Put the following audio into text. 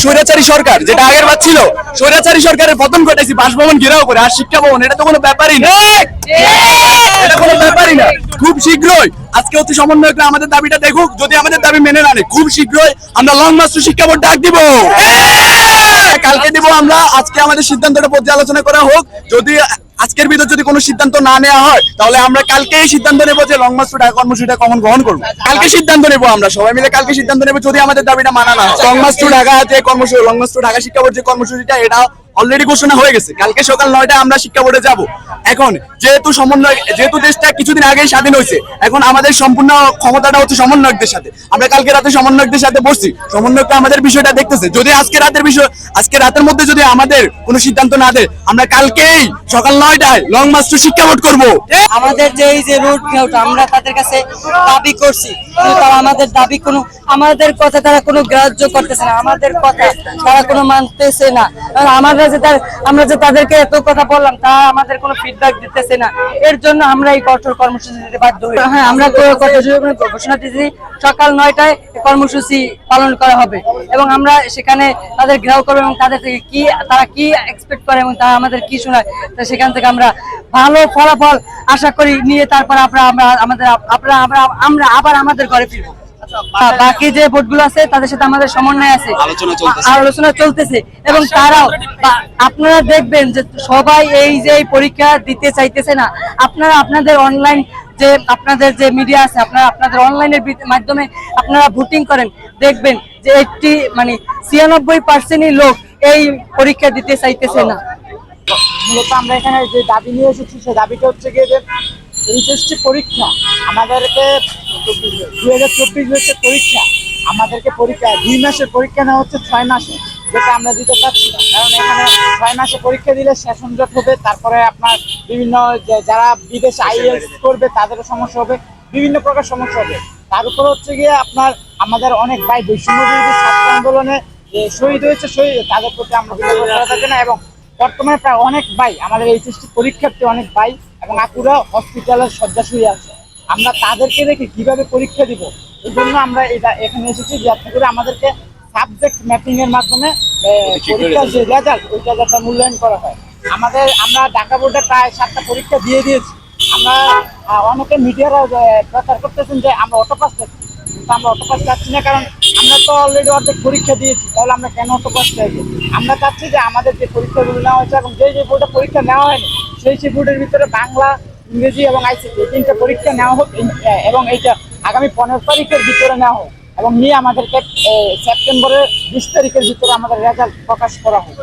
স্বৈরাচারী সরকার যেটা আগের বার ছিল, স্বৈরাচারী সরকারের পতন ঘটাইছি বাসভবন ঘেরাও করে, আর শিক্ষা ভবন, এটা তো কোনো ব্যাপারই না, এটা কোনো ব্যাপারই না। খুব শীঘ্রই আজকে অতি সমন্বয়করা আমাদের দাবিটা দেখুক, যদি আমাদের দাবি মেনে না নেয় খুব শীঘ্রই আমরা লং মার্চ টু শিক্ষা বোর্ড ডাক দিব, কালকে দিব আমরা। আজকে আমাদের সিদ্ধান্তটা পর্যালোচনা করা হোক, যদি আজকের ভিতর যদি কোনো সিদ্ধান্ত না নেওয়া হয় তাহলে আমরা কালকেই সিদ্ধান্ত নেবো যে লং মার্চ টু ঢাকা কর্মসূচিটা কখন গ্রহণ করবো। কালকে সিদ্ধান্ত নেবো আমরা সবাই মিলে, কালকে সিদ্ধান্ত নেবো যদি আমাদের দাবিটা মানা না হয়। লং মার্চ টু ঢাকা যে কর্মসূচি, লং মার্চ টু ঢাকা শিক্ষা বোর্ড যে কর্মসূচিটা, এটা অলরেডি ঘোষণা হয়ে গেছে। কালকে সকাল 9টায় আমরা শিক্ষা বোর্ডে যাব। এখন যেহেতু দেশটা কিছুদিন আগেই স্বাধীন হয়েছে, এখন আমাদের সম্পূর্ণ ক্ষমতাটা হচ্ছে সমন্বয়কদের সাথে। আমরা কালকে রাতে সমন্বয়কদের সাথে বসছি, সমন্বয়করা আমাদের বিষয়টা দেখতেছে। যদি আজকে রাতের মধ্যে যদি আমাদের কোনো সিদ্ধান্ত না দেয়, আমরা কালকেই সকাল 9টায় লং মার্চ টু শিক্ষা বোর্ড করবো। আমাদের যে এই যে রুট আউট আমরা তাদের কাছে দাবি করছি, কিন্তু তারা আমাদের দাবি আমাদের কথা তারা কোনো গ্রাহ্য করতেছে না, আমাদের কথা তারা কোনো মানতেছে না। আমরা যে তাদেরকে এত কথা বললাম, তারা আমাদের কোনো ফিডব্যাক দিতেছে না। এর জন্য আমরা এই কঠোর কর্মসূচি দিতে বাধ্য হই। হ্যাঁ, আমরা ঘোষণা দিয়েছি সকাল 9টায় কর্মসূচি পালন করা হবে, এবং আমরা সেখানে তাদের ঘেরাও করবো এবং তাদের থেকে তারা কি এক্সপেক্ট করে এবং তারা আমাদের কি শোনায়, তো সেখান থেকে আমরা ভালো ফলাফল আশা করি নিয়ে তারপর আমরা আবার আমাদের ঘরে ফিরবো। বাকি যে বোর্ডগুলো আছে তাদের সাথে আমাদের সমন্বয় আছে, আলোচনা চলতেছে, এবং তারাও আপনারা দেখবেন যে সবাই এই যে পরীক্ষা দিতে চাইতেছে না। আপনারা আপনাদের অনলাইন যে আপনাদের যে মিডিয়া আছে, আপনাদের অনলাইনের মাধ্যমে আপনারা ভোটিং করেন, দেখবেন যে 96% লোক এই পরীক্ষা দিতে চাইতেছে না। মূলত আমরা এখানে যে দাবি নিয়ে এসেছি, সেই দাবিটা হচ্ছে গিয়ে যে এইচএসসি পরীক্ষা আমাদেরকে 2024 হচ্ছে পরীক্ষা, আমাদেরকে পরীক্ষা 2 মাসের পরীক্ষা নেওয়া হচ্ছে 6 মাসে, যেটা আমরা দিতে পারছি না। কারণ এখানে 6 মাসে পরীক্ষা দিলে সেশন জট হবে, তারপরে আপনার বিভিন্ন যারা বিদেশে আইএলটিএস করবে তাদেরও সমস্যা হবে, বিভিন্ন প্রকার সমস্যা হবে। তার উপর হচ্ছে গিয়ে আপনার আমাদের অনেক ভাই বৈষম্য বিরোধী ছাত্র আন্দোলনে শহীদ হয়েছে, তাদের প্রতি আমরা করা থাকে না। এবং বর্তমানে প্রায় অনেক ভাই আমাদের এইচএসসি পরীক্ষার্থী, অনেক ভাই এবং আপুরা হসপিটালের শয্যাশয়ী আছে। আমরা তাদেরকে রেখে কিভাবে পরীক্ষা দিব, এই জন্য আমরা এখানে এসেছি, যাতে করে আমাদেরকে সাবজেক্ট ম্যাপিং এর মাধ্যমে পরীক্ষার যে রেজাল্ট, ওই রেজাল্টটা মূল্যায়ন করা হয়। আমরা ঢাকা বোর্ডে প্রায় 7টা পরীক্ষা দিয়ে দিয়েছি। আমরা অনেকে মিডিয়ারা প্রচার করতেছেন যে আমরা অটোপাস চাচ্ছি, কিন্তু আমরা অটোপাস চাচ্ছি না, কারণ আমরা তো অলরেডি অর্ধেক পরীক্ষা দিয়েছি। তাহলে আমরা কেন অটোপাস চাইবো? আমরা চাচ্ছি যে আমাদের যে পরীক্ষাগুলো নেওয়া হয়েছে এবং যে বোর্ডে পরীক্ষা নেওয়া হয়নি, সেই বোর্ডের ভিতরে বাংলা, ইংরেজি এবং আইসিটি এই 3টে পরীক্ষা নেওয়া হোক, এবং এইটা আগামী 15 তারিখের ভিতরে নেওয়া হোক, এবং নিয়ে আমাদেরকে সেপ্টেম্বরের 20 তারিখের ভিতরে আমাদের রেজাল্ট প্রকাশ করা হোক।